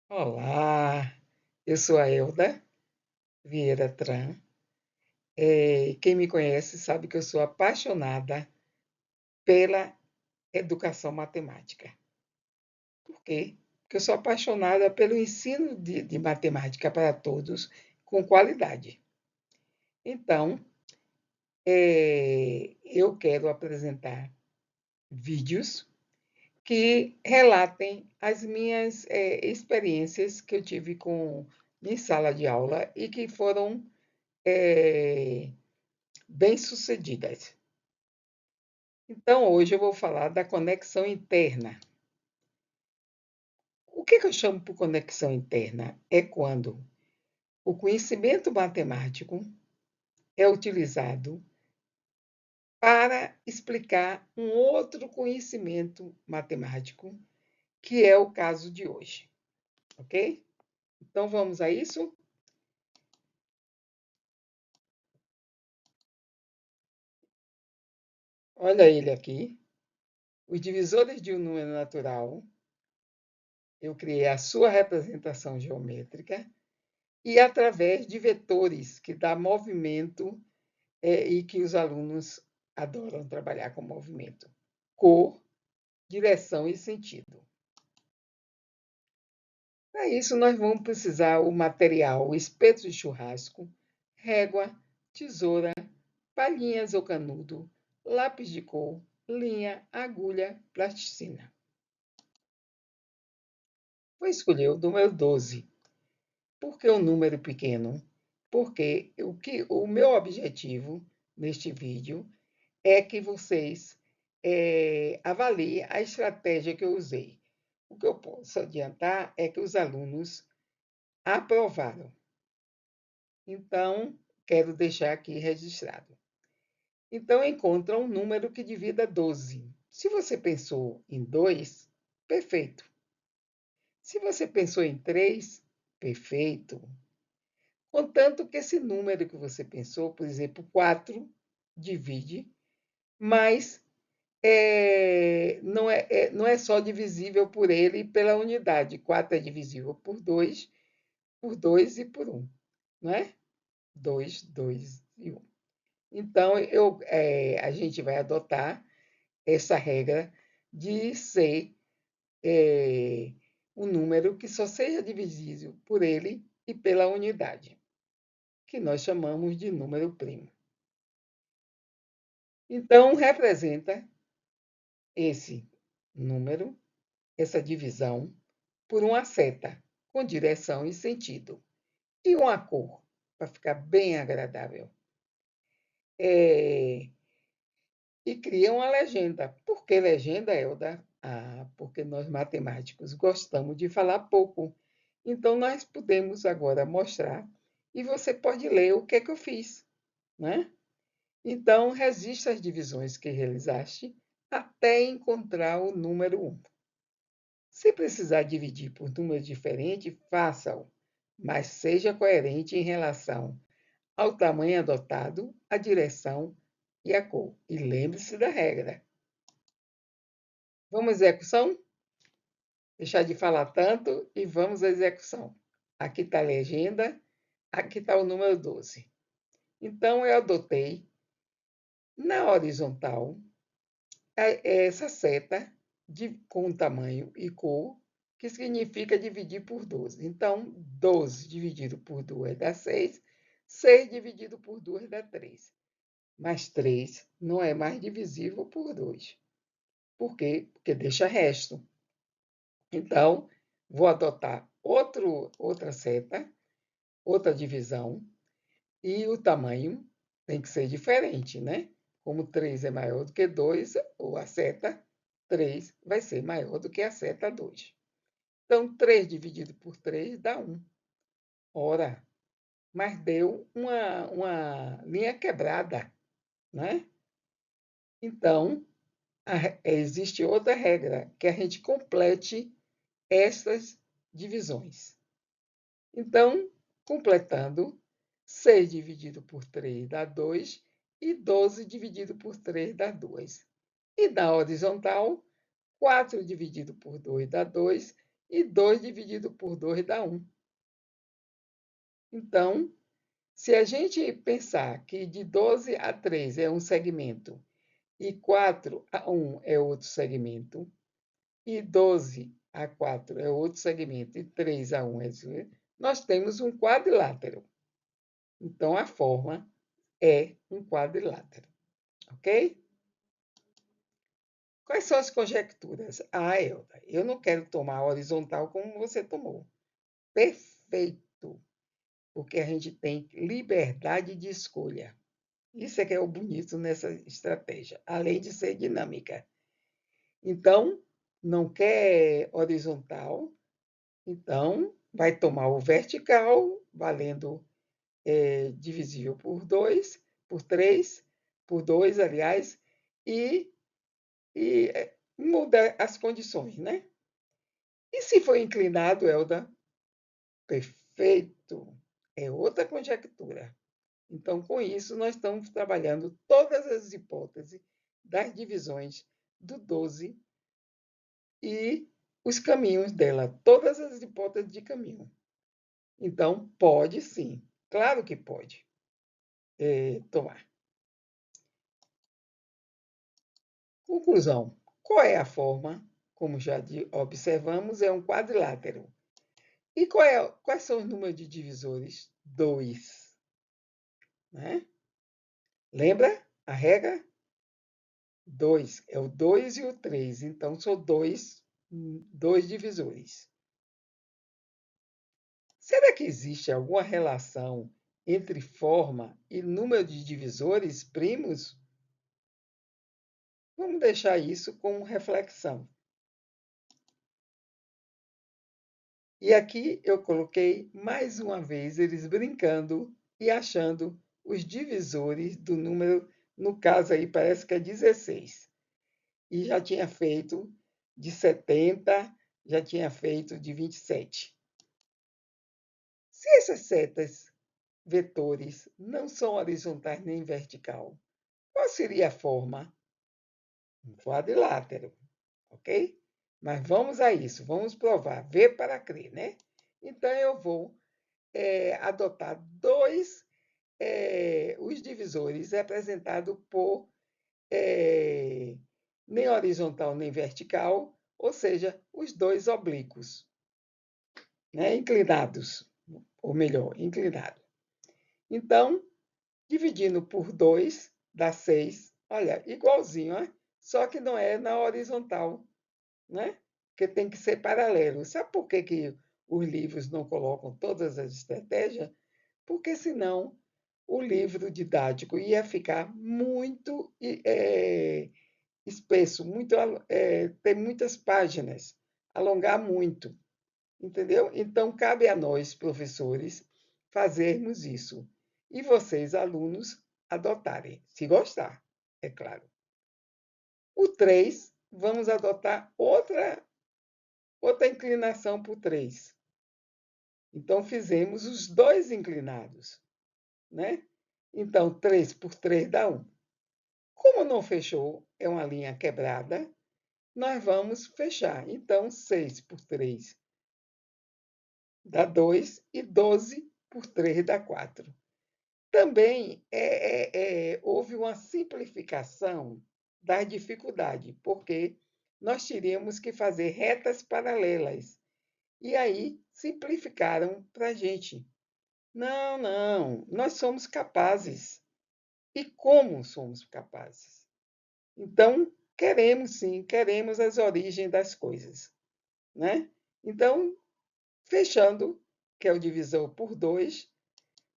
Olá, eu sou a Elda Vieira Tran. Quem me conhece sabe que eu sou apaixonada pela educação matemática. Por quê? Porque eu sou apaixonada pelo ensino de matemática para todos com qualidade. Então, eu quero apresentar vídeos que relatem as minhas experiências que eu tive em sala de aula e que foram é, bem-sucedidas. Então, hoje eu vou falar da conexão interna. O que eu chamo por conexão interna? É quando o conhecimento matemático é utilizado para explicar um outro conhecimento matemático, que é o caso de hoje, ok? Então, vamos a isso? Olha ele aqui. Os divisores de um número natural. Eu criei a sua representação geométrica e através de vetores que dá movimento e que os alunos adoram trabalhar com movimento. Cor, direção e sentido. Para isso, nós vamos precisar o material, o espeto de churrasco, régua, tesoura, palhinhas ou canudo, lápis de cor, linha, agulha, plasticina. Vou escolher o número 12. Por que o número pequeno? Porque o meu objetivo neste vídeo é que vocês avaliem a estratégia que eu usei. O que eu posso adiantar é que os alunos aprovaram. Então, quero deixar aqui registrado. Então, encontra um número que divida 12. Se você pensou em 2, perfeito. Se você pensou em 3, perfeito. Contanto que esse número que você pensou, por exemplo, 4, divide, mas não é só divisível por ele e pela unidade. 4 é divisível por 2 e por 1, não é? 2, 2 e 1. Então, a gente vai adotar essa regra de ser um número que só seja divisível por ele e pela unidade, que nós chamamos de número primo. Então, representa esse número, essa divisão, por uma seta com direção e sentido, e uma cor, para ficar bem agradável. E cria uma legenda. Por que legenda, Elda? Porque nós matemáticos gostamos de falar pouco. Então, nós podemos agora mostrar e você pode ler o que é que eu fiz, né? Então, registre as divisões que realizaste até encontrar o número 1. Se precisar dividir por números diferentes, faça-o, mas seja coerente em relação ao tamanho adotado, a direção e a cor. E lembre-se da regra. Vamos à execução? Deixar de falar tanto e vamos à execução. Aqui está a legenda, aqui está o número 12. Então, eu adotei na horizontal essa seta com tamanho e cor, que significa dividir por 12. Então, 12 dividido por 2 dá 6, 6 dividido por 2 dá 3. Mas 3 não é mais divisível por 2. Por quê? Porque deixa resto. Então, vou adotar outra seta, outra divisão, e o tamanho tem que ser diferente, né? Como 3 é maior do que 2, ou a seta 3 vai ser maior do que a seta 2. Então, 3 dividido por 3 dá 1. Ora, mas deu uma linha quebrada, né? Então, existe outra regra, que a gente complete essas divisões. Então, completando, 6 dividido por 3 dá 2 e 12 dividido por 3 dá 2. E na horizontal, 4 dividido por 2 dá 2 e 2 dividido por 2 dá 1. Então, se a gente pensar que de 12 a 3 é um segmento, e 4 a 1 é outro segmento, e 12 a 4 é outro segmento, e 3 a 1 é outro segmento, nós temos um quadrilátero. Então, a forma é um quadrilátero, ok? Quais são as conjecturas? Ah, Elda, eu não quero tomar horizontal como você tomou. Perfeito, porque a gente tem liberdade de escolha. Isso é que é o bonito nessa estratégia, além de ser dinâmica. Então, não quer horizontal, então vai tomar o vertical, valendo divisível por 2, por 3, por 2, aliás, e, muda as condições, né? E se for inclinado, Elda? Perfeito! É outra conjectura. Então, com isso, nós estamos trabalhando todas as hipóteses das divisões do 12 e os caminhos dela, todas as hipóteses de caminho. Então, pode sim, claro que pode tomar. Conclusão: qual é a forma? Como já observamos, é um quadrilátero. E quais são os números de divisores? 2. Né? Lembra a regra? 2. É o 2 e o 3. Então, são dois divisores. Será que existe alguma relação entre forma e número de divisores primos? Vamos deixar isso como reflexão. E aqui eu coloquei mais uma vez eles brincando e achando os divisores do número, no caso aí parece que é 16. E já tinha feito de 70, já tinha feito de 27. Se essas setas vetores não são horizontais nem vertical, qual seria a forma? Um quadrilátero, ok? Mas vamos a isso, vamos provar, ver para crer, né? Então, eu vou adotar os divisores representados por nem horizontal nem vertical, ou seja, os dois oblíquos, né? Inclinados, ou melhor, inclinado. Então, dividindo por 2 dá 6. Olha, igualzinho, né? Só que não é na horizontal, né? Porque tem que ser paralelo. Sabe por que os livros não colocam todas as estratégias? Porque senão o livro didático ia ficar muito espesso, ter muitas páginas, alongar muito, entendeu? Então, cabe a nós, professores, fazermos isso. E vocês, alunos, adotarem, se gostar, é claro. O 3, vamos adotar outra inclinação por 3. Então, fizemos os dois inclinados, né? Então, 3 por 3 dá 1. Como não fechou, é uma linha quebrada, nós vamos fechar. Então, 6 por 3 dá 2 e 12 por 3 dá 4. Também houve uma simplificação da dificuldade, porque nós teríamos que fazer retas paralelas. E aí simplificaram para a gente. Não, não, nós somos capazes. E como somos capazes? Então, queremos sim, queremos as origens das coisas, né? Então, fechando, que é o divisor por 2,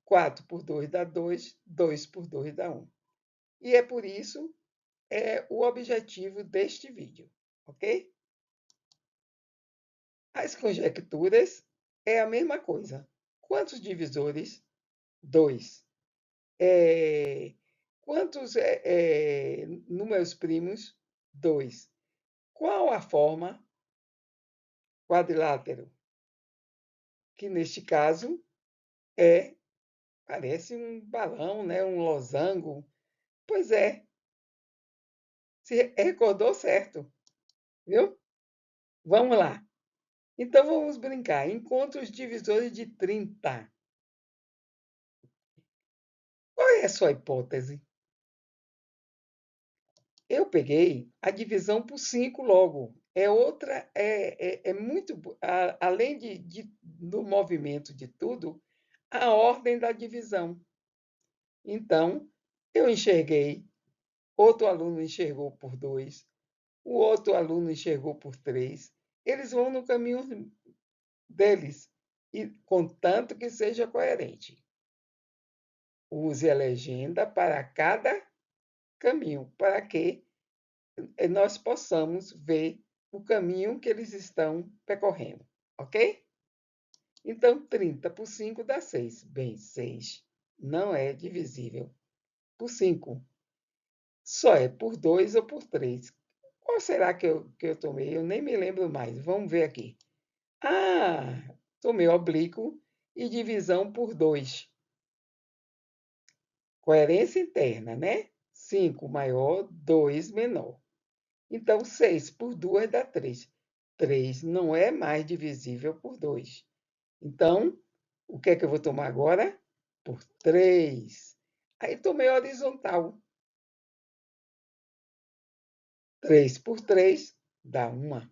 4 por 2 dá 2, 2 por 2 dá 1. E é por isso o objetivo deste vídeo, ok? As conjecturas é a mesma coisa. Quantos divisores? 2. Quantos números primos? 2. Qual a forma? Quadrilátero, que neste caso parece um balão, né? Um losango. Pois é, se recordou certo, viu? Vamos lá. Então, vamos brincar. Encontre os divisores de 30. Qual é a sua hipótese? Eu peguei a divisão por 5 logo. É outra, é muito, além do movimento de tudo, a ordem da divisão. Então, eu enxerguei, outro aluno enxergou por 2, o outro aluno enxergou por 3. Eles vão no caminho deles, e contanto que seja coerente. Use a legenda para cada caminho, para que nós possamos ver o caminho que eles estão percorrendo, ok? Então, 30 por 5 dá 6. Bem, 6 não é divisível por 5. Só é por 2 ou por 3. Qual será que eu tomei? Eu nem me lembro mais. Vamos ver aqui. Ah, tomei oblíquo e divisão por 2. Coerência interna, né? 5 maior, 2 menor. Então, 6 por 2 dá 3. 3 não é mais divisível por 2. Então, o que é que eu vou tomar agora? Por 3. Aí tomei horizontal. 3 por 3 dá 1.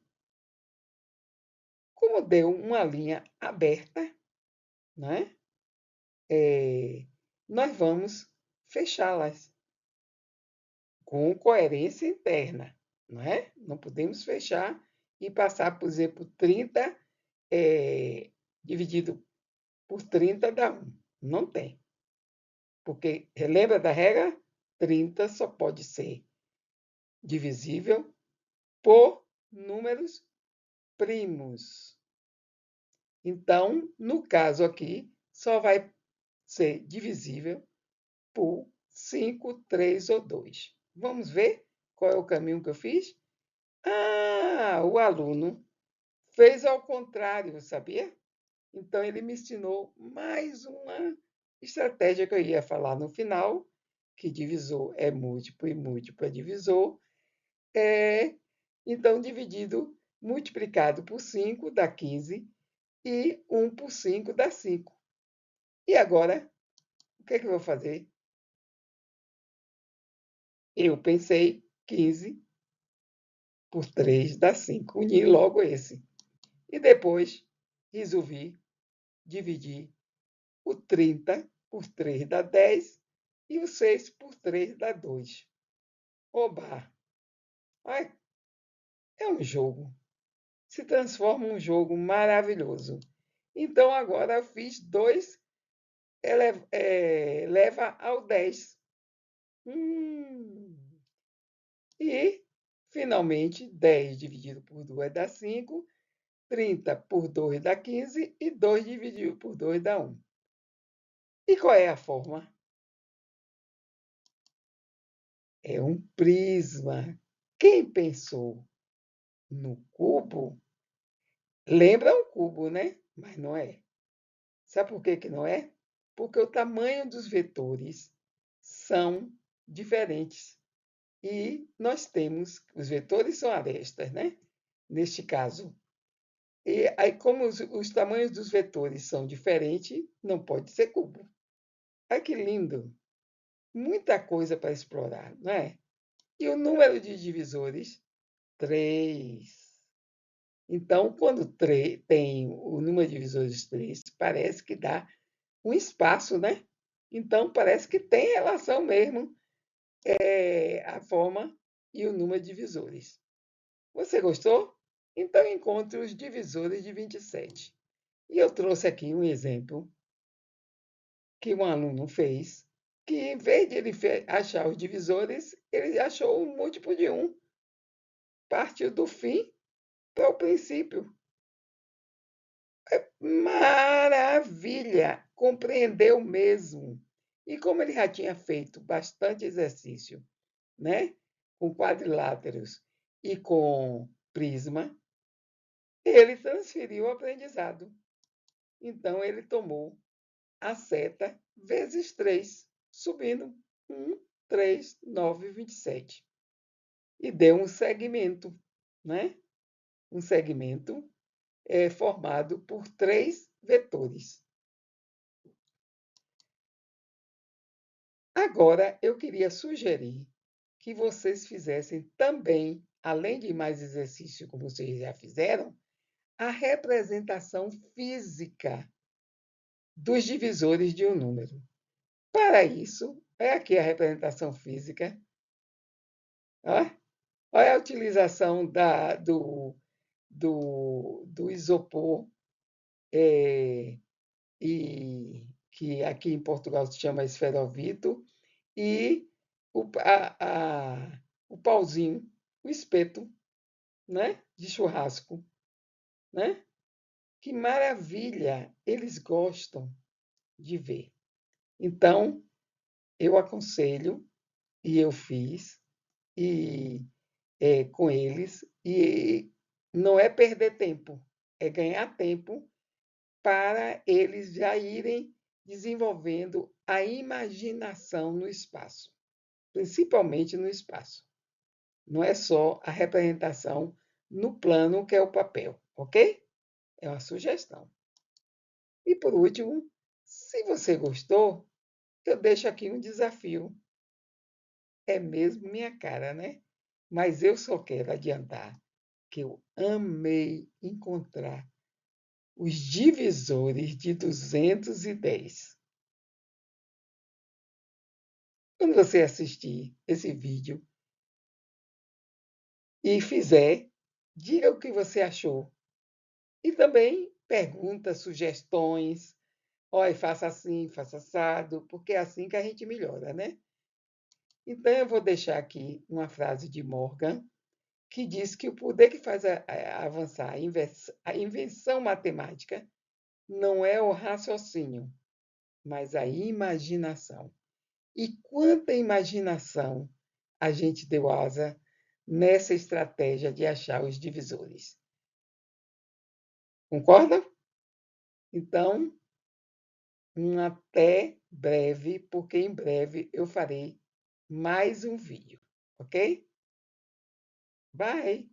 Como deu uma linha aberta, né? Nós vamos fechá-las com coerência interna, não é? Não podemos fechar e passar, por exemplo, 30 dividido por 30 dá 1. Não tem. Porque, lembra da regra? 30 só pode ser divisível por números primos. Então, no caso aqui, só vai ser divisível por 5, 3 ou 2. Vamos ver qual é o caminho que eu fiz? Ah, o aluno fez ao contrário, sabia? Então, ele me ensinou mais uma estratégia que eu ia falar no final, que divisor é múltiplo e múltiplo é divisor. Então, dividido, multiplicado por 5 dá 15 e 1 por 5 dá 5. E agora, o que é que eu vou fazer? Eu pensei 15 por 3 dá 5. Uni logo esse. E depois resolvi dividir o 30 por 3 dá 10 e o 6 por 3 dá 2. Oba! Ai, é um jogo. Se transforma em um jogo maravilhoso. Então, agora eu fiz 2 leva ao 10. E, finalmente, 10 dividido por 2 dá 5, 30 por 2 dá 15 e 2 dividido por 2 dá 1. E qual é a forma? É um prisma. Quem pensou no cubo, lembra um cubo, né? Mas não é. Sabe por que que não é? Porque o tamanho dos vetores são diferentes. E nós temos, os vetores são arestas, né? Neste caso. E aí, como os tamanhos dos vetores são diferentes, não pode ser cubo. Ai, que lindo! Muita coisa para explorar, não é? E o número de divisores? 3. Então, quando tem o número de divisores 3, parece que dá um espaço, né? Então, parece que tem relação mesmo a forma e o número de divisores. Você gostou? Então, encontre os divisores de 27. E eu trouxe aqui um exemplo que um aluno fez, que em vez de ele achar os divisores, ele achou um múltiplo de 1. Partiu do fim para o princípio. Maravilha! Compreendeu mesmo. E como ele já tinha feito bastante exercício, né? Com quadriláteros e com prisma, ele transferiu o aprendizado. Então, ele tomou a seta vezes 3, subindo 1, 3, 9, 27. E deu um segmento, né? Um segmento é formado por 3 vetores. Agora, eu queria sugerir que vocês fizessem também, além de mais exercício como vocês já fizeram, a representação física dos divisores de um número. Para isso, é aqui a representação física. Ó, olha a utilização do isopor, e, que aqui em Portugal se chama esferovito, e o pauzinho, o espeto, né, de churrasco. Né? Que maravilha! Eles gostam de ver. Então, eu aconselho, e eu fiz, e com eles, e não é perder tempo, é ganhar tempo para eles já irem desenvolvendo a imaginação no espaço, principalmente no espaço. Não é só a representação no plano, que é o papel, ok? É uma sugestão. E por último, se você gostou, eu deixo aqui um desafio. É mesmo minha cara, né? Mas eu só quero adiantar que eu amei encontrar os divisores de 210. Quando você assistir esse vídeo e fizer, diga o que você achou. E também pergunta, sugestões. Olha, faça assim, faça assado, porque é assim que a gente melhora, né? Então, eu vou deixar aqui uma frase de Morgan, que diz que o poder que faz avançar a invenção matemática não é o raciocínio, mas a imaginação. E quanta imaginação a gente deu asa nessa estratégia de achar os divisores. Concorda? Então, um até breve, porque em breve eu farei mais um vídeo, ok? Bye!